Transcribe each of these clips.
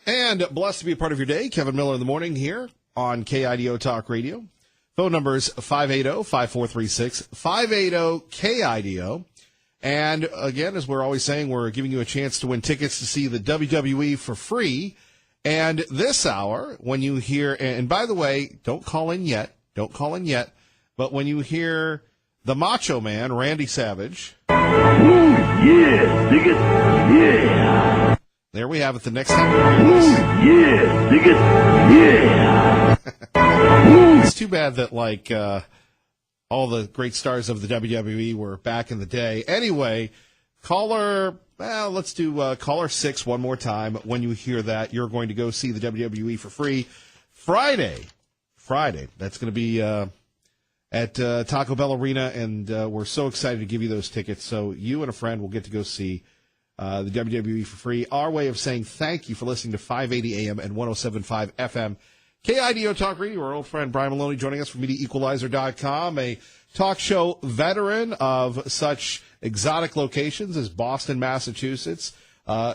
And blessed to be a part of your day. Kevin Miller in the morning here on KIDO Talk Radio. Phone number is 580-5436, 580-KIDO. And again, as we're always saying, we're giving you a chance to win tickets to see the WWE for free. And this hour, when you hear, and by the way, don't call in yet, but when you hear the Macho Man, Randy Savage. Ooh, yeah, dig it, yeah. There we have it. The next time. Ooh, yeah, dig it, yeah. It's too bad that, all the great stars of the WWE were back in the day. Anyway, let's do caller 6 one more time. When you hear that, you're going to go see the WWE for free Friday. That's going to be at Taco Bell Arena, and we're so excited to give you those tickets. So you and a friend will get to go see the WWE for free. Our way of saying thank you for listening to 580 AM and 107.5 FM. KIDO Talk Radio, our old friend Brian Maloney joining us from MediaEqualizer.com, a talk show veteran of such exotic locations as Boston, Massachusetts,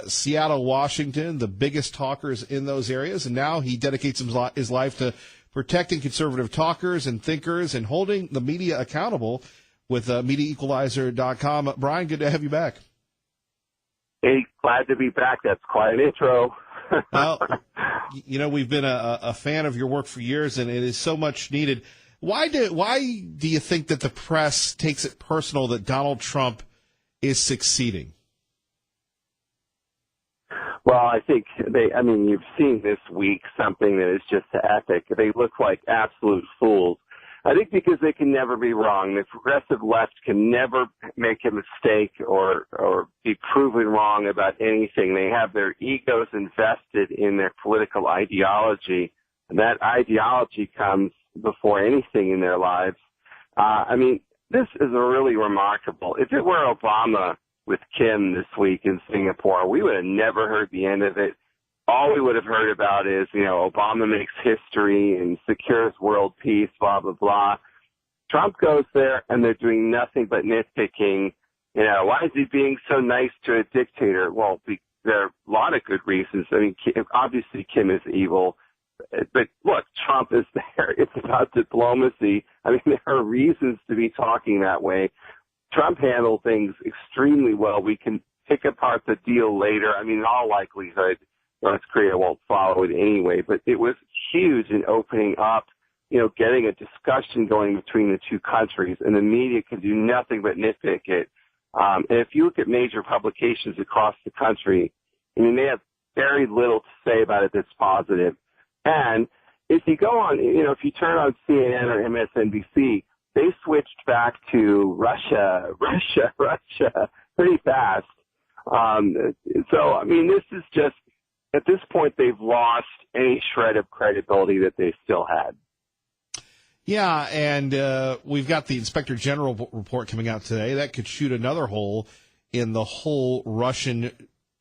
Seattle, Washington, the biggest talkers in those areas. And now he dedicates his life to protecting conservative talkers and thinkers and holding the media accountable with MediaEqualizer.com. Brian, good to have you back. Hey, glad to be back. That's quite an intro. Well, we've been a fan of your work for years, and it is so much needed. Why do you think that the press takes it personal that Donald Trump is succeeding? Well, I think you've seen this week something that is just epic. They look like absolute fools. I think because they can never be wrong. The progressive left can never make a mistake or be proven wrong about anything. They have their egos invested in their political ideology, and that ideology comes before anything in their lives. This is a really remarkable. If it were Obama with Kim this week in Singapore, we would have never heard the end of it. All we would have heard about is, Obama makes history and secures world peace, blah, blah, blah. Trump goes there, and they're doing nothing but nitpicking. Why is he being so nice to a dictator? Well, there are a lot of good reasons. Obviously Kim is evil. But look, Trump is there. It's about diplomacy. There are reasons to be talking that way. Trump handled things extremely well. We can pick apart the deal later. In all likelihood, North Korea won't follow it anyway, but it was huge in opening up, getting a discussion going between the two countries, and the media can do nothing but nitpick it. And if you look at major publications across the country, they have very little to say about it that's positive. And if you go on, if you turn on CNN or MSNBC, they switched back to Russia pretty fast. This is just, at this point, they've lost any shred of credibility that they still had. Yeah, and we've got the Inspector General report coming out today. That could shoot another hole in the whole Russian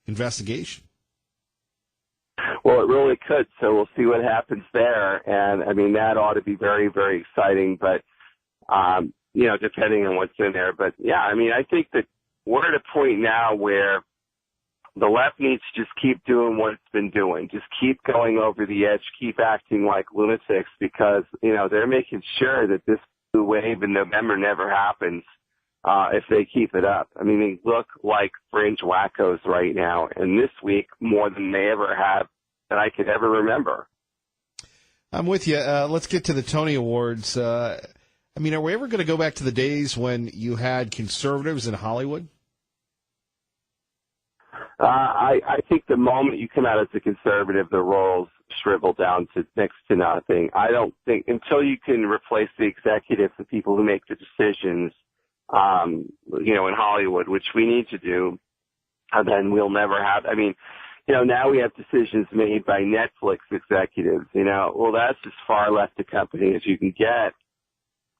investigation. Well, it really could, so we'll see what happens there. And, that ought to be very, very exciting, but, depending on what's in there. But, yeah, I think that we're at a point now where the left needs to just keep doing what it's been doing. Just keep going over the edge, keep acting like lunatics because, they're making sure that this blue wave in November never happens if they keep it up. They look like fringe wackos right now, and this week more than they ever have that I could ever remember. I'm with you. Let's get to the Tony Awards. Are we ever going to go back to the days when you had conservatives in Hollywood? I think the moment you come out as a conservative, the roles shrivel down to next to nothing. I don't think until you can replace the executives, the people who make the decisions, in Hollywood, which we need to do, then we'll never have. Now we have decisions made by Netflix executives. That's as far left a company as you can get.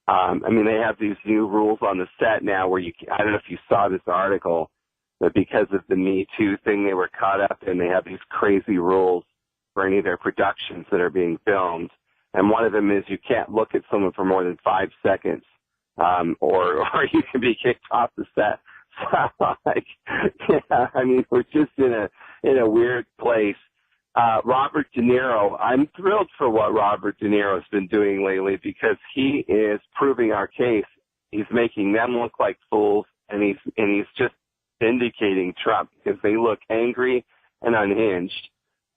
They have these new rules on the set now where I don't know if you saw this article, but because of the Me Too thing, they were caught up and they have these crazy rules for any of their productions that are being filmed. And one of them is you can't look at someone for more than 5 seconds, or you can be kicked off the set. So, we're just in a weird place. Robert De Niro, I'm thrilled for what Robert De Niro has been doing lately because he is proving our case. He's making them look like fools, and he's just vindicating Trump because they look angry and unhinged.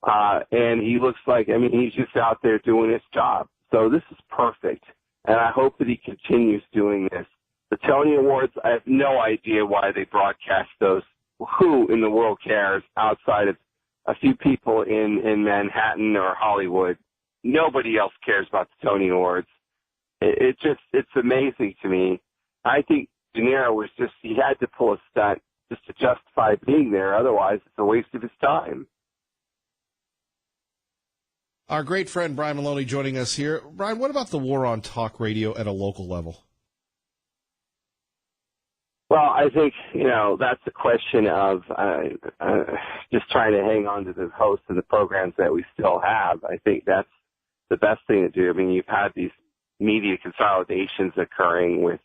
And he looks like, he's just out there doing his job. So this is perfect. And I hope that he continues doing this. The Tony Awards, I have no idea why they broadcast those. Who in the world cares outside of a few people in Manhattan or Hollywood? Nobody else cares about the Tony Awards. It's amazing to me. I think De Niro he had to pull a stunt just to justify being there. Otherwise, it's a waste of his time. Our great friend Brian Maloney joining us here. Brian, what about the war on talk radio at a local level? Well, I think, that's a question of just trying to hang on to the hosts and the programs that we still have. I think that's the best thing to do. You've had these media consolidations occurring with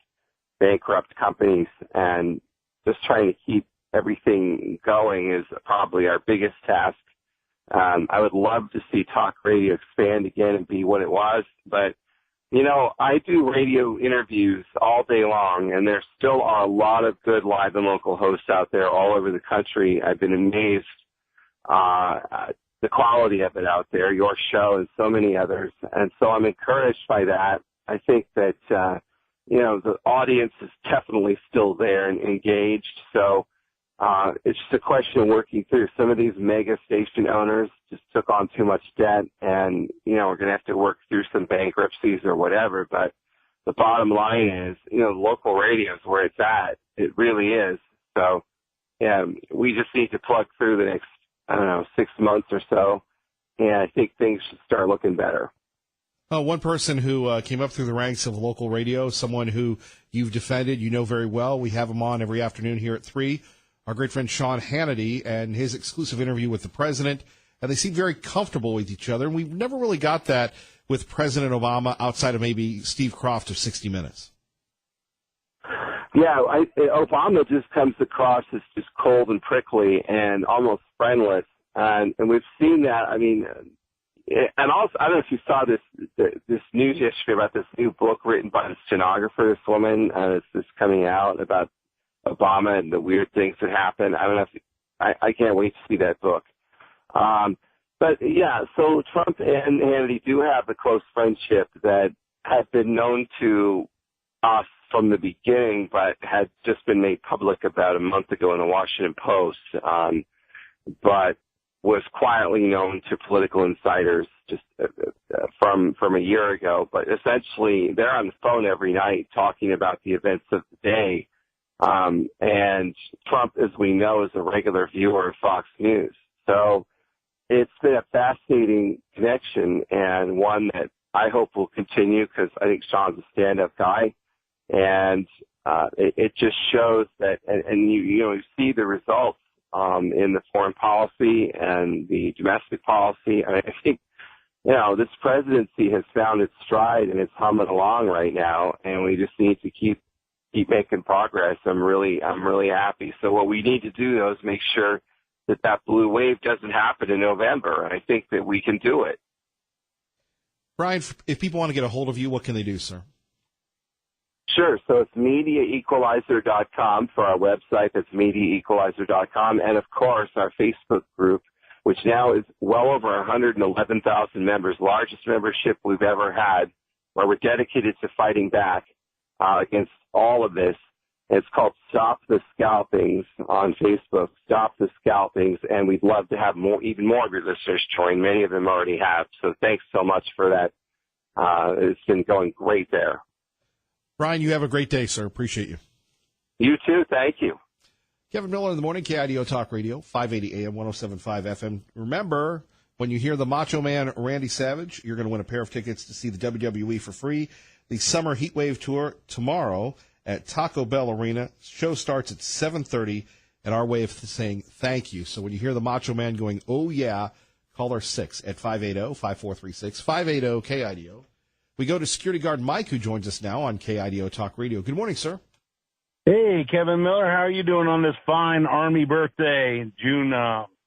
bankrupt companies, and just trying to keep everything going is probably our biggest task. I would love to see talk radio expand again and be what it was, but I do radio interviews all day long, and there still are a lot of good live and local hosts out there all over the country. I've been amazed at the quality of it out there, your show and so many others. And so I'm encouraged by that. I think that, the audience is definitely still there and engaged. So it's just a question of working through. Some of these mega station owners just took on too much debt, and, we're going to have to work through some bankruptcies or whatever. But the bottom line is, local radio is where it's at. It really is. So, yeah, we just need to plug through the next, 6 months or so, and I think things should start looking better. One person who came up through the ranks of local radio, someone who you've defended, very well. We have him on every afternoon here at 3. Our great friend Sean Hannity and his exclusive interview with the president. And they seem very comfortable with each other. And we've never really got that with President Obama outside of maybe Steve Kroft of 60 Minutes. Yeah, Obama just comes across as just cold and prickly and almost friendless. And we've seen that. And also, I don't know if you saw this news yesterday about this new book written by the stenographer, this woman, it's coming out about Obama and the weird things that happen. I don't know if I can't wait to see that book. But yeah, so Trump and Hannity do have a close friendship that had been known to us from the beginning, but had just been made public about a month ago in the Washington Post. But was quietly known to political insiders just from a year ago. But essentially, they're on the phone every night talking about the events of the day. And Trump, as we know, is a regular viewer of Fox News. So it's been a fascinating connection, and one that I hope will continue because I think Sean's a stand-up guy. And it just shows that, and you see the results in the foreign policy and the domestic policy. I think, this presidency has found its stride and it's humming along right now, and we just need to keep making progress. I'm really happy. So what we need to do, though, is make sure that blue wave doesn't happen in November, and I think that we can do it. Brian, if people want to get a hold of you, what can they do, sir? Sure. So it's MediaEqualizer.com for our website. That's MediaEqualizer.com. And, of course, our Facebook group, which now is well over 111,000 members, largest membership we've ever had, where we're dedicated to fighting back against all of this. It's called Stop the Scalpings on Facebook, Stop the Scalpings, and we'd love to have even more of your listeners join. Many of them already have. So thanks so much for that. It's been going great there. Brian, you have a great day, sir. Appreciate you. You too. Thank you. Kevin Miller in the morning, KIDO Talk Radio, 580 AM, 107.5 FM. Remember, when you hear the Macho Man Randy Savage, you're going to win a pair of tickets to see the WWE for free. The Summer Heatwave Tour tomorrow at Taco Bell Arena. Show starts at 7:30, and our way of saying thank you. So when you hear the Macho Man going, oh, yeah, caller 6 at 580-5436, 580-KIDO. We go to security guard Mike, who joins us now on KIDO Talk Radio. Good morning, sir. Hey, Kevin Miller. How are you doing on this fine Army birthday, June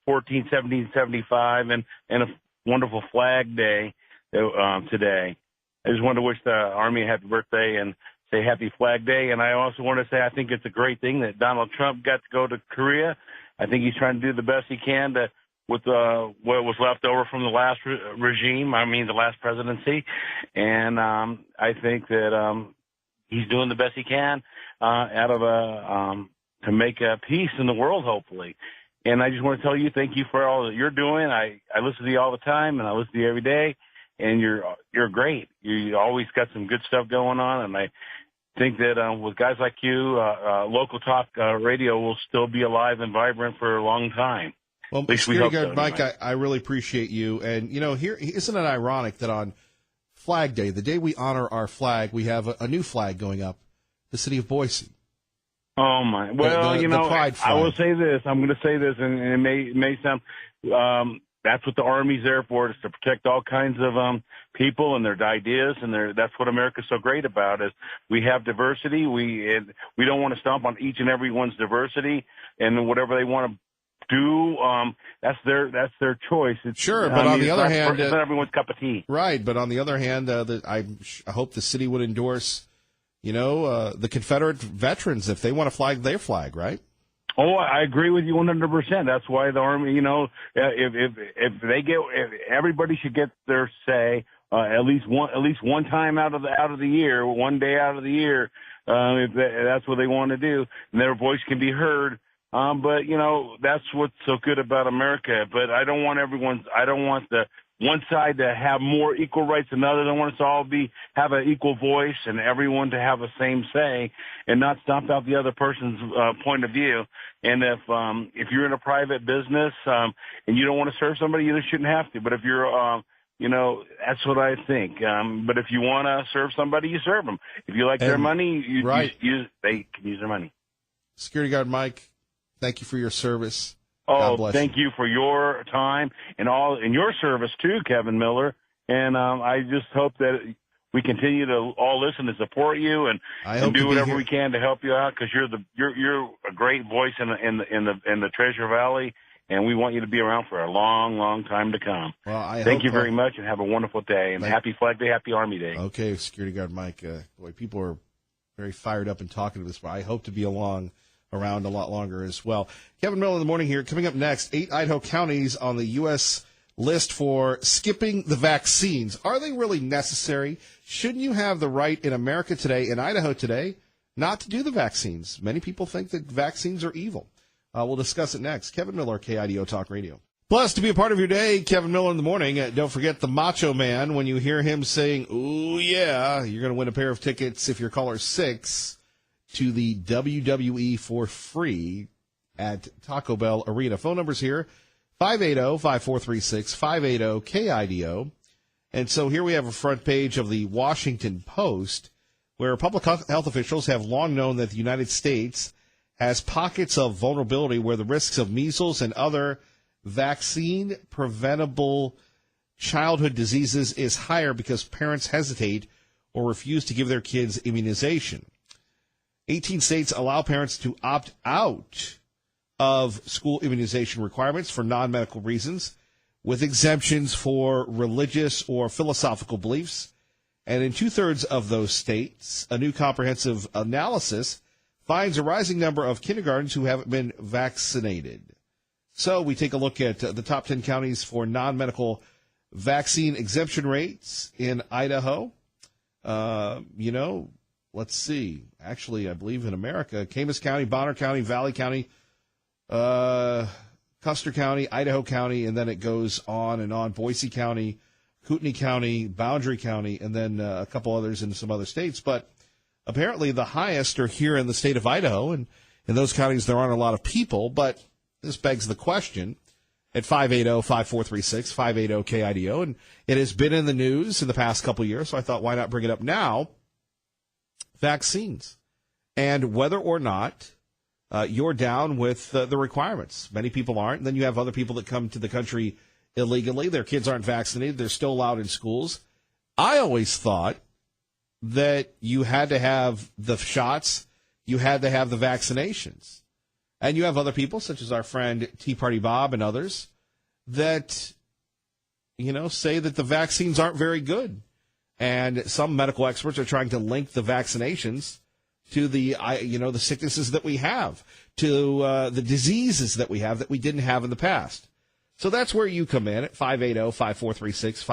1775, and a wonderful Flag Day today. I just want to wish the Army a happy birthday and say happy Flag Day. And I also want to say I think it's a great thing that Donald Trump got to go to Korea. I think he's trying to do the best he can with what was left over from the last regime, the last presidency. And I think that he's doing the best he can to make a peace in the world, hopefully. And I just want to tell you, thank you for all that you're doing. I listen to you all the time, and I listen to you every day, and you're great. You always got some good stuff going on, and I think that with guys like you, local talk radio will still be alive and vibrant for a long time. Well, At least we hope so, Mike, anyway. I really appreciate you. And, here, isn't it ironic that on Flag Day, the day we honor our flag, we have a new flag going up, the city of Boise. Oh, my. Well, the pride flag. I will say this. I'm going to say this, and it may sound that's what the Army's there for, is to protect all kinds of people and their ideas, and that's what America's so great about, is we have diversity. We don't want to stomp on each and every one's diversity, and whatever they want to do, that's their choice. Sure, but on the other hand, it's not everyone's cup of tea. Right, but on the other hand, I hope the city would endorse, the Confederate veterans if they want to flag their flag, right? Oh, I agree with you 100%. That's why the Army, if everybody should get their say at least one time out of the year, one day out of the year, if that's what they want to do, and their voice can be heard. But that's what's so good about America. But I don't want the one side to have more equal rights than others. I want us to all have an equal voice and everyone to have the same say and not stomp out the other person's point of view. And if you're in a private business and you don't want to serve somebody, you shouldn't have to. But if you're that's what I think. But if you want to serve somebody, you serve them. If you like their money, they can use their money. Security Guard Mike, thank you for your service. Oh, thank you for your time and your service too, Kevin Miller. And I just hope that we continue to all listen and support you and do whatever we can to help you out, because you're a great voice in the Treasure Valley, and we want you to be around for a long, long time to come. Well, thank you very much, and have a wonderful day. And happy Flag Day, happy Army Day. Okay, Security Guard Mike. Boy, people are very fired up and talking to this. I hope to be around a lot longer as well. Kevin Miller in the morning here. Coming up next, 8 Idaho counties on the U.S. list for skipping the vaccines. Are they really necessary? Shouldn't you have the right in America today, in Idaho today, not to do the vaccines? Many people think that vaccines are evil. We'll discuss it next. Kevin Miller, KIDO Talk Radio. Plus, to be a part of your day, Kevin Miller in the morning. Don't forget the Macho Man. When you hear him saying, "Ooh, yeah," you're going to win a pair of tickets if you're caller 6 to the WWE for free at Taco Bell Arena. Phone numbers here, 580-5436, 580-KIDO. And so here we have a front page of the Washington Post, where public health officials have long known that the United States has pockets of vulnerability where the risks of measles and other vaccine-preventable childhood diseases is higher because parents hesitate or refuse to give their kids immunization. 18 states allow parents to opt out of school immunization requirements for non-medical reasons, with exemptions for religious or philosophical beliefs. And in 2/3 of those states, a new comprehensive analysis finds a rising number of kindergartens who haven't been vaccinated. So we take a look at the top 10 counties for non-medical vaccine exemption rates in Idaho. Let's see. Actually, I believe in America, Camas County, Bonner County, Valley County, Custer County, Idaho County, and then it goes on and on. Boise County, Kootenai County, Boundary County, and then a couple others in some other states. But apparently the highest are here in the state of Idaho, and in those counties there aren't a lot of people. But this begs the question at 580-5436, 580-KIDO, and it has been in the news in the past couple of years, so I thought, why not bring it up now? Vaccines, and whether or not you're down with the requirements. Many people aren't. And then you have other people that come to the country illegally. Their kids aren't vaccinated. They're still allowed in schools. I always thought that you had to have the shots. You had to have the vaccinations. And you have other people, such as our friend Tea Party Bob and others, that, say that the vaccines aren't very good. And some medical experts are trying to link the vaccinations to the sicknesses that we have, to the diseases that we have that we didn't have in the past. So that's where you come in at 580-5436,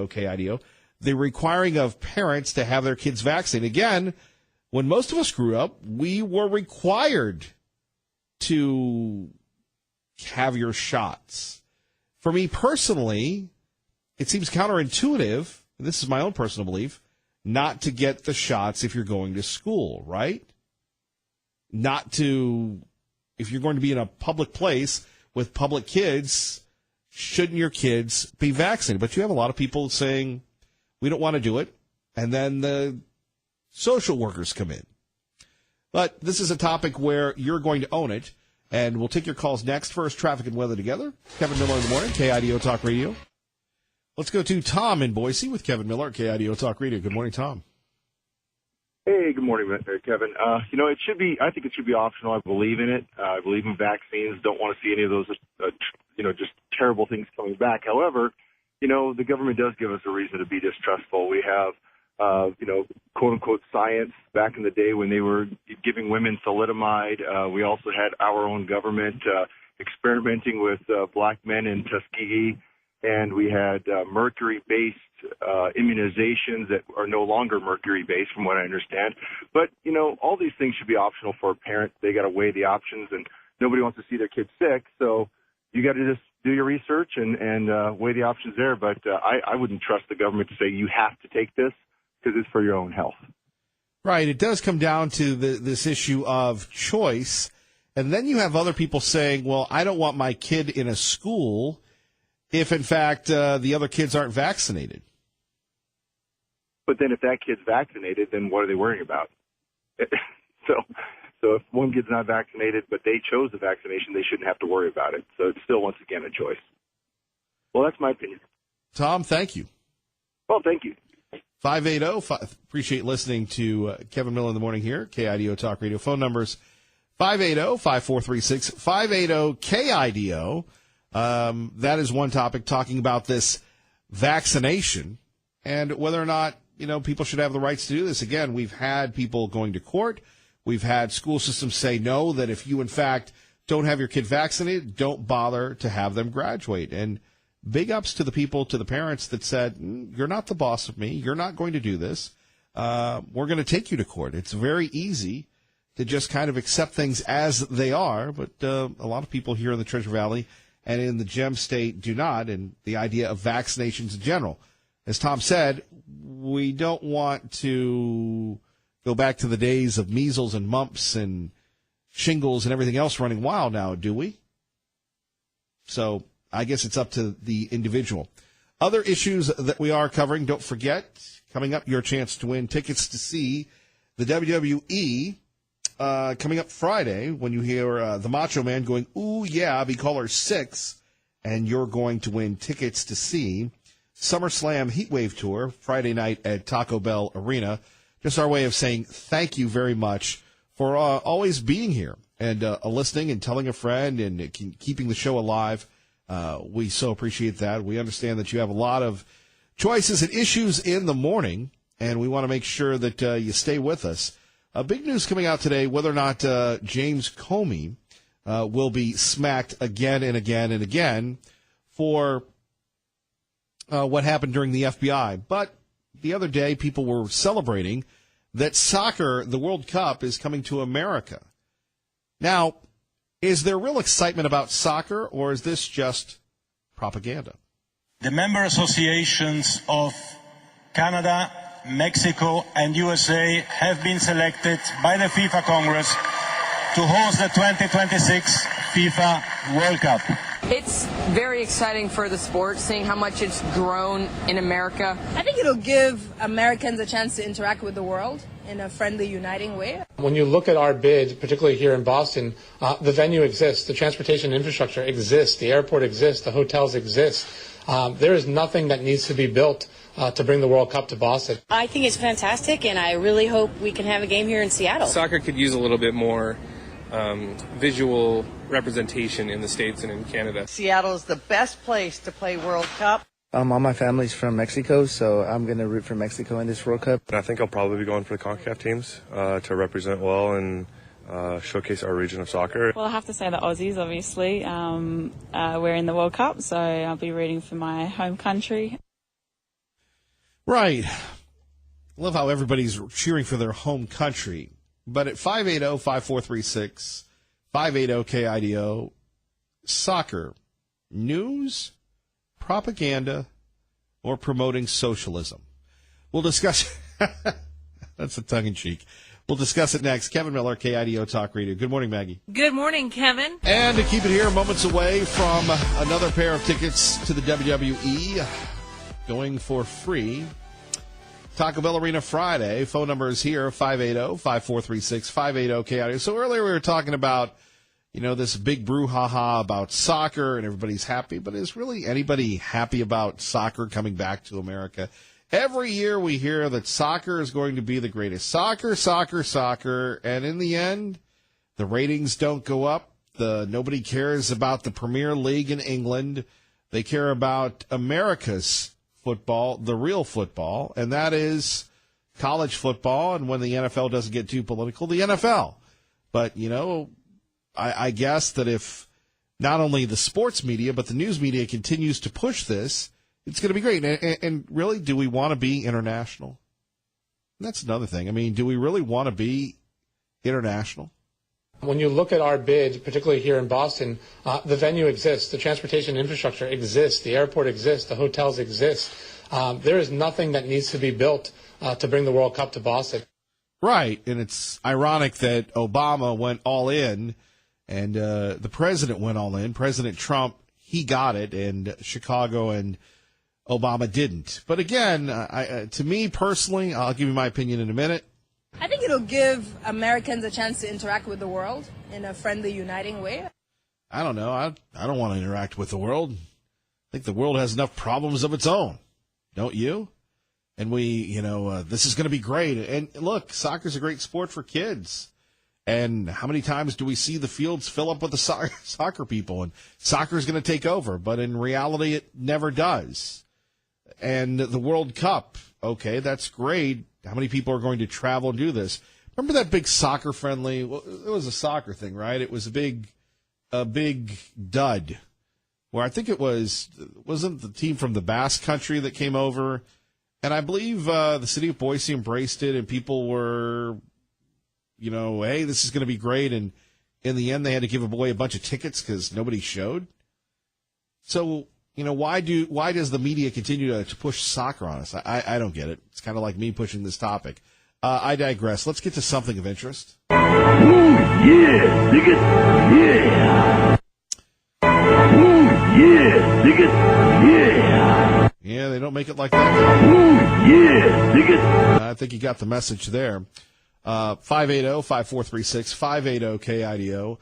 580-KIDO. The requiring of parents to have their kids vaccinated. Again, when most of us grew up, we were required to have your shots. For me personally, it seems counterintuitive, and this is my own personal belief, not to get the shots if you're going to school, right? If you're going to be in a public place with public kids, shouldn't your kids be vaccinated? But you have a lot of people saying, we don't want to do it, and then the social workers come in. But this is a topic where you're going to own it, and we'll take your calls next. First, traffic and weather together. Kevin Miller in the morning, KIDO Talk Radio. Let's go to Tom in Boise with Kevin Miller at KIDO Talk Radio. Good morning, Tom. Hey, good morning, Kevin. I think it should be optional. I believe in it. I believe in vaccines. Don't want to see any of those, just terrible things coming back. However, the government does give us a reason to be distrustful. We have, quote unquote science back in the day when they were giving women thalidomide. We also had our own government, experimenting with, black men in Tuskegee. And we had mercury-based immunizations that are no longer mercury-based, from what I understand. But, all these things should be optional for a parent. They got to weigh the options, and nobody wants to see their kid sick. So you got to just do your research and weigh the options there. But I wouldn't trust the government to say you have to take this because it's for your own health. Right. It does come down to this issue of choice. And then you have other people saying, well, I don't want my kid in a school if, in fact, the other kids aren't vaccinated. But then if that kid's vaccinated, then what are they worrying about? So if one kid's not vaccinated, but they chose the vaccination, they shouldn't have to worry about it. So it's still, once again, a choice. Well, that's my opinion. Tom, thank you. Well, thank you. 580, appreciate listening to Kevin Miller in the morning here, KIDO Talk Radio. Phone numbers 580-5436, 580-KIDO. That is one topic, talking about this vaccination and whether or not, people should have the rights to do this. Again, we've had people going to court. We've had school systems say no, that if you, in fact, don't have your kid vaccinated, don't bother to have them graduate. And big ups to the people, to the parents that said, you're not the boss of me. You're not going to do this. We're going to take you to court. It's very easy to just kind of accept things as they are. But a lot of people here in the Treasure Valley and in the Gem State do not, and the idea of vaccinations in general. As Tom said, we don't want to go back to the days of measles and mumps and shingles and everything else running wild now, do we? So I guess it's up to the individual. Other issues that we are covering, don't forget, coming up, your chance to win tickets to see the WWE coming up Friday when you hear the Macho Man going, ooh, yeah, be caller 6, and you're going to win tickets to see SummerSlam Heatwave Tour Friday night at Taco Bell Arena. Just our way of saying thank you very much for always being here and listening and telling a friend and keeping the show alive. We so appreciate that. We understand that you have a lot of choices and issues in the morning, and we want to make sure that you stay with us. Big news coming out today, whether or not James Comey will be smacked again and again and again for what happened during the FBI. But the other day, people were celebrating that soccer, the World Cup, is coming to America. Now, is there real excitement about soccer, or is this just propaganda? The member associations of Canada, Mexico, and USA have been selected by the FIFA Congress to host the 2026 FIFA World Cup. It's very exciting for the sport, seeing how much it's grown in America. I think it'll give Americans a chance to interact with the world in a friendly, uniting way. When you look at our bid, particularly here in Boston, the venue exists, the transportation infrastructure exists, the airport exists, the hotels exist. There is nothing that needs to be built to bring the World Cup to Boston. I think it's fantastic, and I really hope we can have a game here in Seattle. Soccer could use a little bit more visual representation in the States and in Canada. Seattle is the best place to play World Cup. All my family's from Mexico, so I'm going to root for Mexico in this World Cup. I think I'll probably be going for the CONCACAF teams to represent well and showcase our region of soccer. Well, I have to say the Aussies, obviously. We're in the World Cup, so I'll be rooting for my home country. Right. Love how everybody's cheering for their home country. But at 580-5436, 580-KIDO, soccer, news, propaganda, or promoting socialism? We'll discuss. That's a tongue-in-cheek. We'll discuss it next. Kevin Miller, KIDO Talk Radio. Good morning, Maggie. Good morning, Kevin. And to keep it here, moments away from another pair of tickets to the WWE, going for free. Taco Bell Arena Friday. Phone number is here, 580-5436, 580-KIDO. So earlier we were talking about, this big brouhaha about soccer and everybody's happy, but is really anybody happy about soccer coming back to America? Every year we hear that soccer is going to be the greatest. Soccer, soccer, soccer. And in the end, the ratings don't go up. Nobody cares about the Premier League in England. They care about America's football, the real football, and that is college football. And when the NFL doesn't get too political, the NFL. But, I guess that if not only the sports media, but the news media continues to push this, it's going to be great. And really, do we want to be international? And that's another thing. I mean, do we really want to be international? When you look at our bid, particularly here in Boston, the venue exists, the transportation infrastructure exists, the airport exists, the hotels exist. There is nothing that needs to be built to bring the World Cup to Boston. Right, and it's ironic that Obama went all in and the president went all in. President Trump, he got it, and Chicago and Obama didn't. But again, to me personally, I'll give you my opinion in a minute. I think it'll give Americans a chance to interact with the world in a friendly, uniting way. I don't know. I don't want to interact with the world. I think the world has enough problems of its own. Don't you? And this is going to be great. And look, soccer's a great sport for kids. And how many times do we see the fields fill up with the soccer people? And soccer's going to take over. But in reality, it never does. And the World Cup, okay, that's great. How many people are going to travel and do this? Remember that big soccer friendly? Well, it was a soccer thing, right? It was a big dud. Where I think wasn't the team from the Basque Country that came over? And I believe the city of Boise embraced it, and people were, hey, this is going to be great. And in the end, they had to give away a bunch of tickets because nobody showed. So, why does the media continue to push soccer on us? I don't get it. It's kind of like me pushing this topic. I digress. Let's get to something of interest. Ooh, yeah, dig it, yeah. Ooh, yeah, dig it, yeah. Yeah, they don't make it like that. Ooh, yeah, dig it. I think you got the message there. 580-5436, 580-KIDO.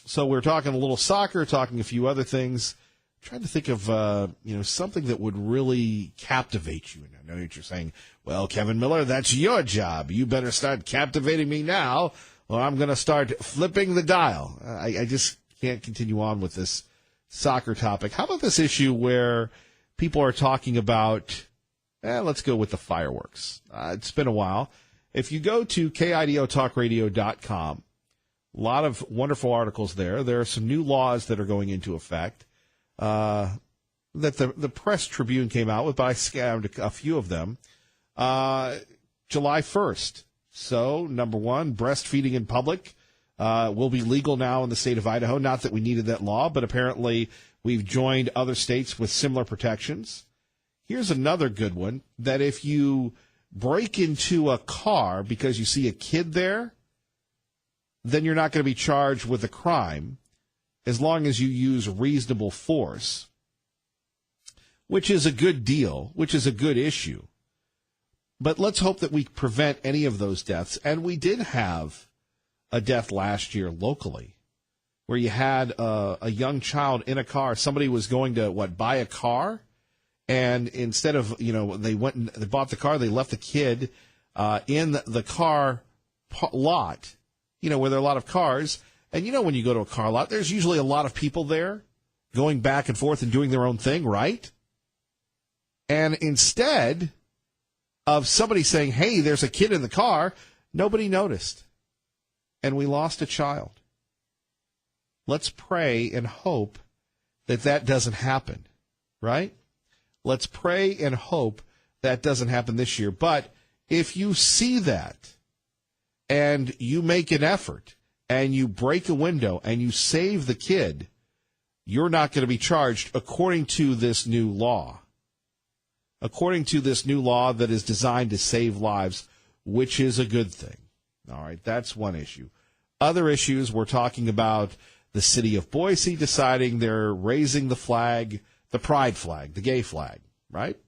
So we're talking a little soccer, talking a few other things. Trying to think of, something that would really captivate you. And I know what you're saying, well, Kevin Miller, that's your job. You better start captivating me now, or I'm going to start flipping the dial. I just can't continue on with this soccer topic. How about this issue where people are talking about, let's go with the fireworks. It's been a while. If you go to KIDOTalkRadio.com, a lot of wonderful articles there. There are some new laws that are going into effect. That the Press Tribune came out with, but I scanned a few of them. July 1st. So, number one, breastfeeding in public will be legal now in the state of Idaho. Not that we needed that law, but apparently we've joined other states with similar protections. Here's another good one, that if you break into a car because you see a kid there, then you're not going to be charged with a crime, as long as you use reasonable force, which is a good deal, which is a good issue. But let's hope that we prevent any of those deaths. And we did have a death last year locally where you had a young child in a car. Somebody was going to, buy a car? And instead of, they went and they bought the car, they left the kid in the car lot where there are a lot of cars. And when you go to a car lot, there's usually a lot of people there going back and forth and doing their own thing, right? And instead of somebody saying, hey, there's a kid in the car, nobody noticed. And we lost a child. Let's pray and hope that doesn't happen, right? Let's pray and hope that doesn't happen this year. But if you see that and you make an effort and you break a window and you save the kid, you're not going to be charged according to this new law. According to this new law that is designed to save lives, which is a good thing. All right, that's one issue. Other issues, we're talking about the city of Boise deciding they're raising the flag, the pride flag, the gay flag, right?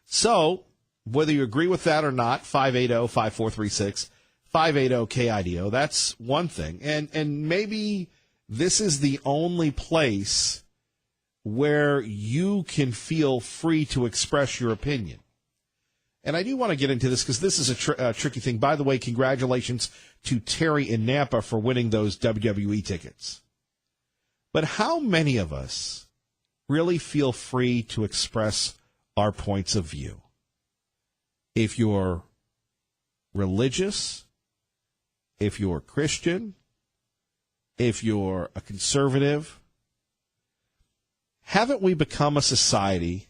So, whether you agree with that or not, 580-5436, 580-KIDO, that's one thing. And maybe this is the only place where you can feel free to express your opinion. And I do want to get into this because this is a tricky thing. By the way, congratulations to Terry in Nampa for winning those WWE tickets. But how many of us really feel free to express our points of view? If you're religious, if you're Christian, if you're a conservative, haven't we become a society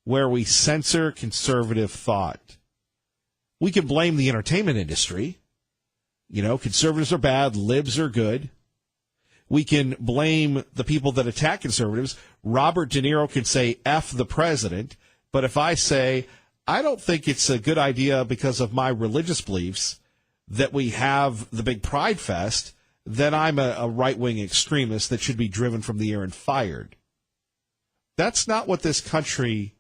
where we censor conservative thought? We can blame the entertainment industry. Conservatives are bad, libs are good. We can blame the people that attack conservatives. Robert De Niro can say, F the president. But if I say, I don't think it's a good idea because of my religious beliefs that we have the big Pride Fest, then I'm a right-wing extremist that should be driven from the air and fired. That's not what this country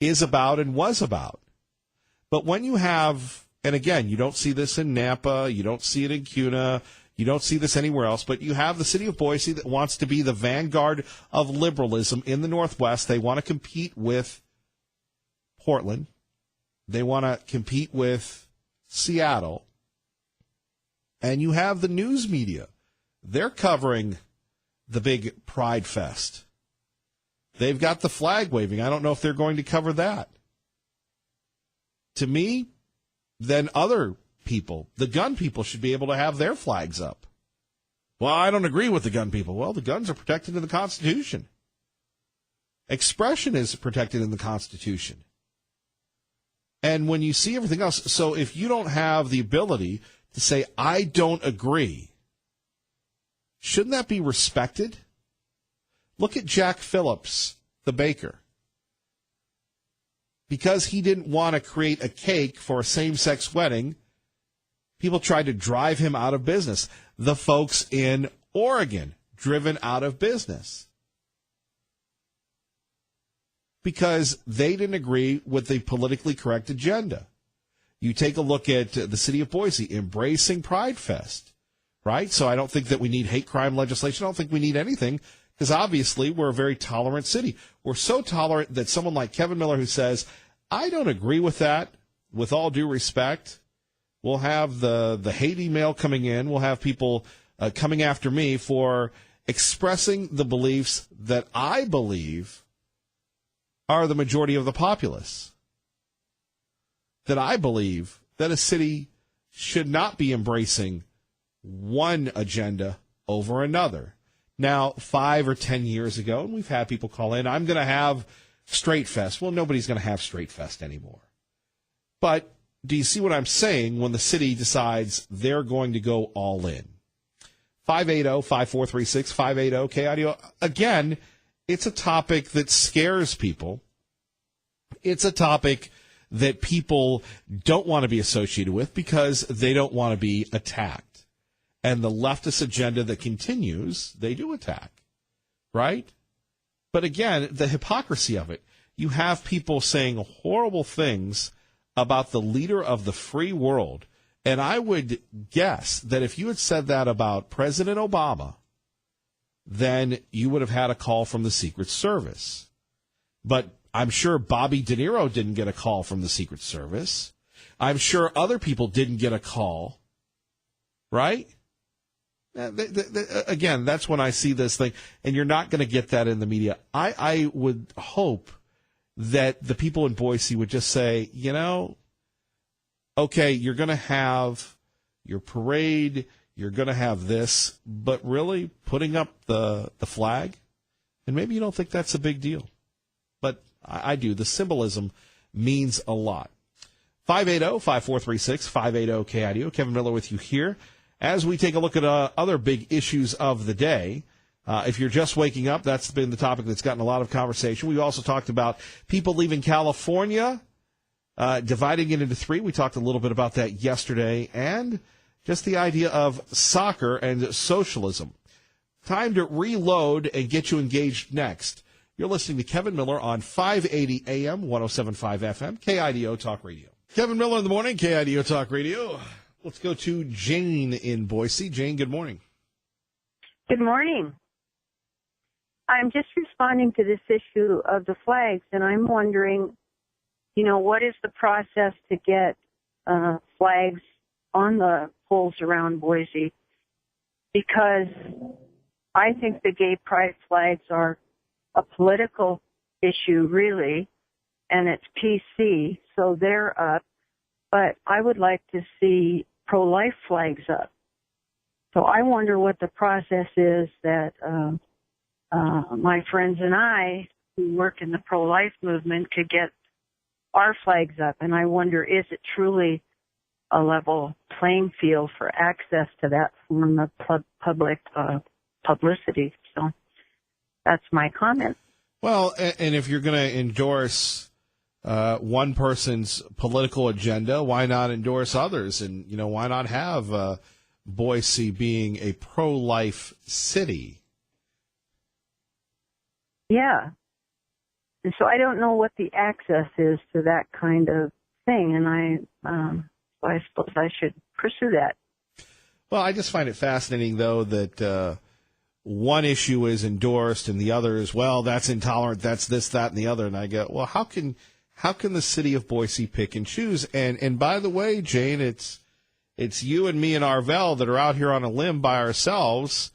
is about and was about. But when you have, and again, you don't see this in Nampa, you don't see it in Cuna, you don't see this anywhere else, but you have the city of Boise that wants to be the vanguard of liberalism in the Northwest. They want to compete with Portland. They want to compete with Seattle. And you have the news media. They're covering the big Pride Fest. They've got the flag waving. I don't know if they're going to cover that. To me, then other people, the gun people, should be able to have their flags up. Well, I don't agree with the gun people. Well, the guns are protected in the Constitution. Expression is protected in the Constitution. And when you see everything else, so if you don't have the ability to say, I don't agree, shouldn't that be respected? Look at Jack Phillips, the baker. Because he didn't want to create a cake for a same-sex wedding, people tried to drive him out of business. The folks in Oregon, driven out of business. Because they didn't agree with the politically correct agenda. You take a look at the city of Boise embracing Pride Fest, right? So I don't think that we need hate crime legislation. I don't think we need anything. Because obviously we're a very tolerant city. We're so tolerant that someone like Kevin Miller who says, I don't agree with that, with all due respect, we'll have the hate email coming in. We'll have people coming after me for expressing the beliefs that I believe are the majority of the populace. That I believe that a city should not be embracing one agenda over another. Now, 5 or 10 years ago, and we've had people call in, I'm going to have Straight Fest. Well, nobody's going to have Straight Fest anymore. But do you see what I'm saying when the city decides they're going to go all in? 580-5436, 580-KIDO. Again, it's a topic that scares people. It's a topic that people don't want to be associated with because they don't want to be attacked. And the leftist agenda that continues, they do attack, right? But again, the hypocrisy of it. You have people saying horrible things about the leader of the free world. And I would guess that if you had said that about President Obama, then you would have had a call from the Secret Service. But I'm sure Bobby De Niro didn't get a call from the Secret Service. I'm sure other people didn't get a call right? Again, that's when I see this thing, and you're not going to get that in the media. I would hope that the people in Boise would just say, okay, you're going to have your parade, you're going to have this, but really putting up the flag, and maybe you don't think that's a big deal, but I do. The symbolism means a lot. 580-5436, 580-KIDO. Kevin Miller with you here as we take a look at other big issues of the day. If you're just waking up, that's been the topic that's gotten a lot of conversation. We also talked about people leaving California, dividing it into three. We talked a little bit about that yesterday, and just the idea of soccer and socialism. Time to reload and get you engaged next. You're listening to Kevin Miller on 580 AM, 107.5 FM, KIDO Talk Radio. Kevin Miller in the morning, KIDO Talk Radio. Let's go to Jane in Boise. Jane, good morning. Good morning. I'm just responding to this issue of the flags, and I'm wondering, what is the process to get flags on the poles around Boise? Because I think the gay pride flags are a political issue, really, and it's PC, so they're up. But I would like to see pro-life flags up. So I wonder what the process is that my friends and I, who work in the pro-life movement, could get our flags up. And I wonder, is it truly a level playing field for access to that form of public publicity? So that's my comment. Well, and if you're going to endorse one person's political agenda, why not endorse others? And, why not have Boise being a pro-life city? Yeah. And so I don't know what the access is to that kind of thing, and I suppose I should pursue that. Well, I just find it fascinating, though, that one issue is endorsed and the other is, well, that's intolerant, that's this, that, and the other. And I go, well, how can the city of Boise pick and choose? And by the way, Jane, it's you and me and Arvell that are out here on a limb by ourselves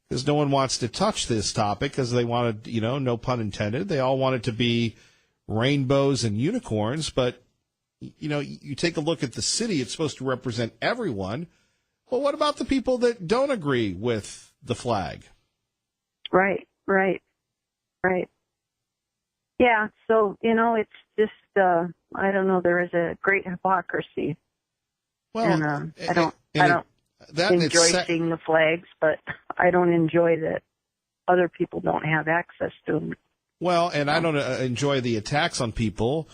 because no one wants to touch this topic because they wanted, no pun intended, they all want it to be rainbows and unicorns. But, you take a look at the city, it's supposed to represent everyone. Well, what about the people that don't agree with the flag? Right. Yeah, so, it's just, I don't know, there is a great hypocrisy. Well, and I don't enjoy seeing the flags, but I don't enjoy that other people don't have access to them. Well, and I don't enjoy the attacks on people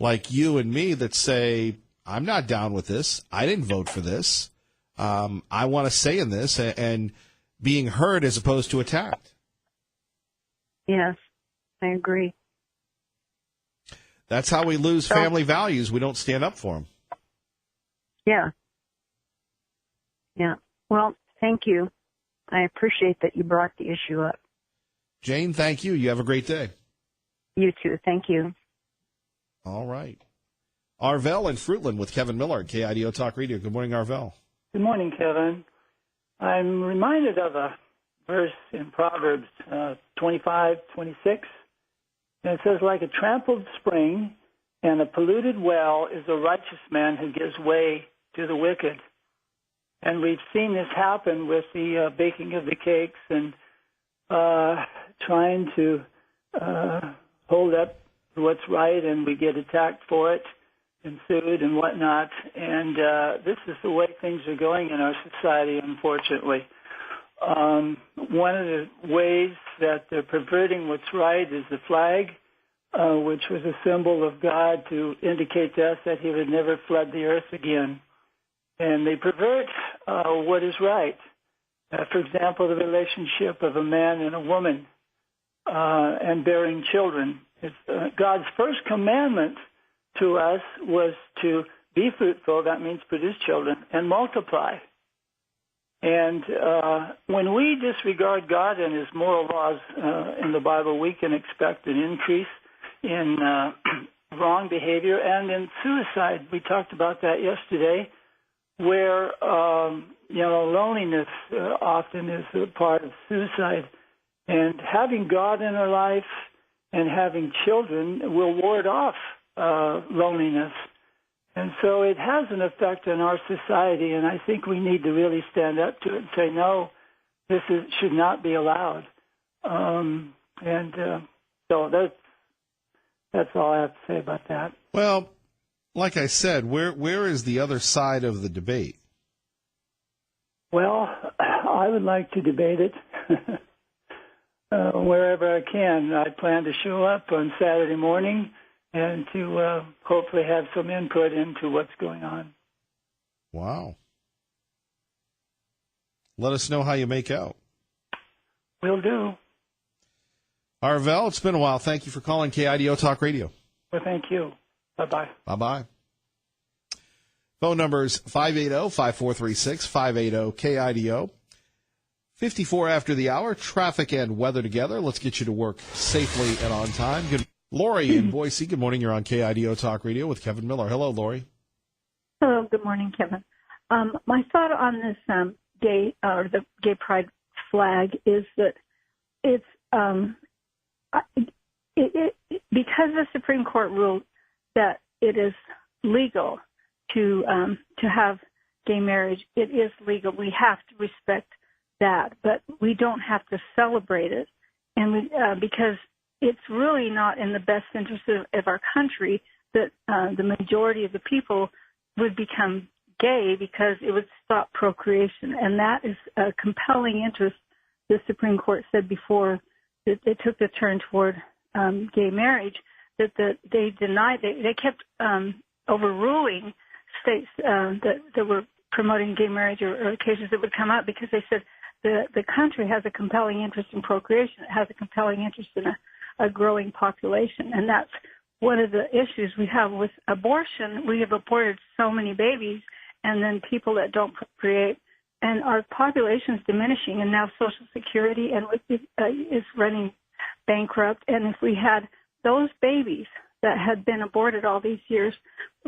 like you and me that say, I'm not down with this. I didn't vote for this. I want to say in this and being heard as opposed to attacked. Yes, I agree. That's how we lose family values. We don't stand up for them. Yeah. Well, thank you. I appreciate that you brought the issue up. Jane, thank you. You have a great day. You too. Thank you. All right. Arvell and Fruitland with Kevin Miller at KIDO Talk Radio. Good morning, Arvell. Good morning, Kevin. I'm reminded of a verse in Proverbs 25:26. And it says, like a trampled spring and a polluted well is a righteous man who gives way to the wicked. And we've seen this happen with the baking of the cakes and trying to hold up what's right, and we get attacked for it and sued and whatnot. And this is the way things are going in our society, unfortunately. One of the ways that they're perverting what's right is the flag, which was a symbol of God to indicate to us that he would never flood the earth again. And they pervert what is right. For example, the relationship of a man and a woman and bearing children. God's first commandment to us was to be fruitful, that means produce children, and multiply. And when we disregard God and his moral laws in the Bible, we can expect an increase in wrong behavior and in suicide. We talked about that yesterday. where loneliness often is a part of suicide, and having God in our life and having children will ward off loneliness. And so it has an effect on our society, and I think we need to really stand up to it and say, no, should not be allowed. So that's all I have to say about that. Well, like I said, where is the other side of the debate? Well, I would like to debate it wherever I can. I plan to show up on Saturday morning and to hopefully have some input into what's going on. Wow. Let us know how you make out. Will do. Arvell, it's been a while. Thank you for calling KIDO Talk Radio. Well, thank you. Bye-bye. Bye-bye. Phone numbers 580-5436, 580-KIDO. 54 after the hour, traffic and weather together. Let's get you to work safely and on time. Lori in Boise, good morning. You're on KIDO Talk Radio with Kevin Miller. Hello, Lori. Hello, good morning, Kevin. My thought on this the gay pride flag is that it's because the Supreme Court ruled that it is legal to have gay marriage. It is legal. We have to respect that, but we don't have to celebrate it, and because it's really not in the best interest of our country that the majority of the people would become gay, because it would stop procreation, and that is a compelling interest. The Supreme Court said before that they took the turn toward gay marriage, that they denied, they kept overruling states that were promoting gay marriage or cases that would come up, because they said the country has a compelling interest in procreation. It has a compelling interest in a growing population, and that's one of the issues we have with abortion. We have aborted so many babies, and then people that don't procreate, and our population is diminishing, and now Social Security is running bankrupt. And if we had those babies that had been aborted all these years,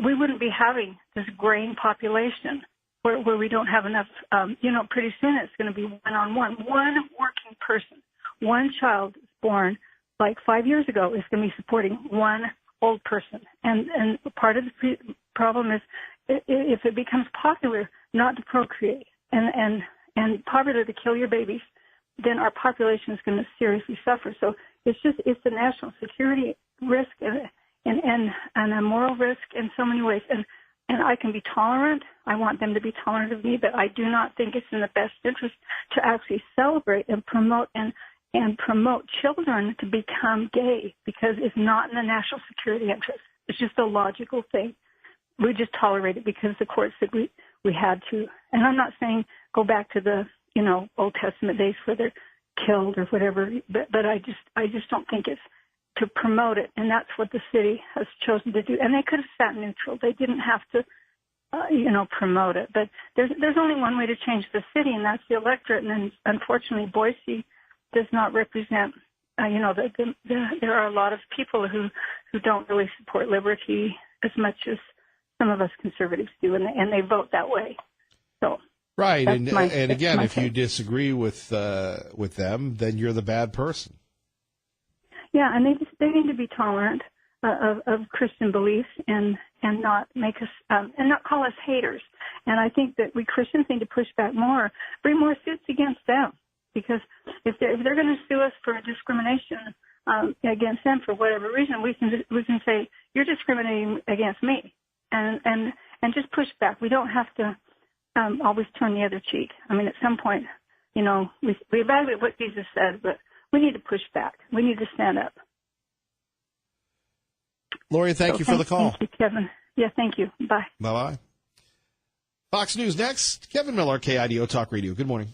we wouldn't be having this graying population where we don't have enough. Pretty soon it's going to be one-on-one. One working person, one child is born like 5 years ago is going to be supporting one old person. And part of the problem is if it becomes popular not to procreate and popular to kill your babies, then our population is going to seriously suffer. So it's a national security risk and a moral risk in so many ways. And I can be tolerant. I want them to be tolerant of me, but I do not think it's in the best interest to actually celebrate and promote children to become gay, because it's not in the national security interest. It's just a logical thing. We just tolerate it because the court said we had to. And I'm not saying go back to the Old Testament days where they're killed or whatever, but I just don't think it's to promote it, and that's what the city has chosen to do. And they could have sat neutral. They didn't have to, promote it. But there's only one way to change the city, and that's the electorate. And then, unfortunately, Boise does not represent. There are a lot of people who don't really support liberty as much as some of us conservatives do, and they vote that way. So. Right, and again, if you disagree with them, then you're the bad person. Yeah, and they need to be tolerant of Christian beliefs and not make us and not call us haters. And I think that we Christians need to push back more, bring more suits against them, because if they're going to sue us for discrimination against them for whatever reason, we can say you're discriminating against me, and just push back. We don't have to always turn the other cheek. I mean, at some point, we evaluate what Jesus said, but we need to push back. We need to stand up. Lori, thank you for the call. Thank you, Kevin. Yeah, thank you. Bye. Bye-bye. Fox News next. Kevin Miller, KIDO Talk Radio. Good morning.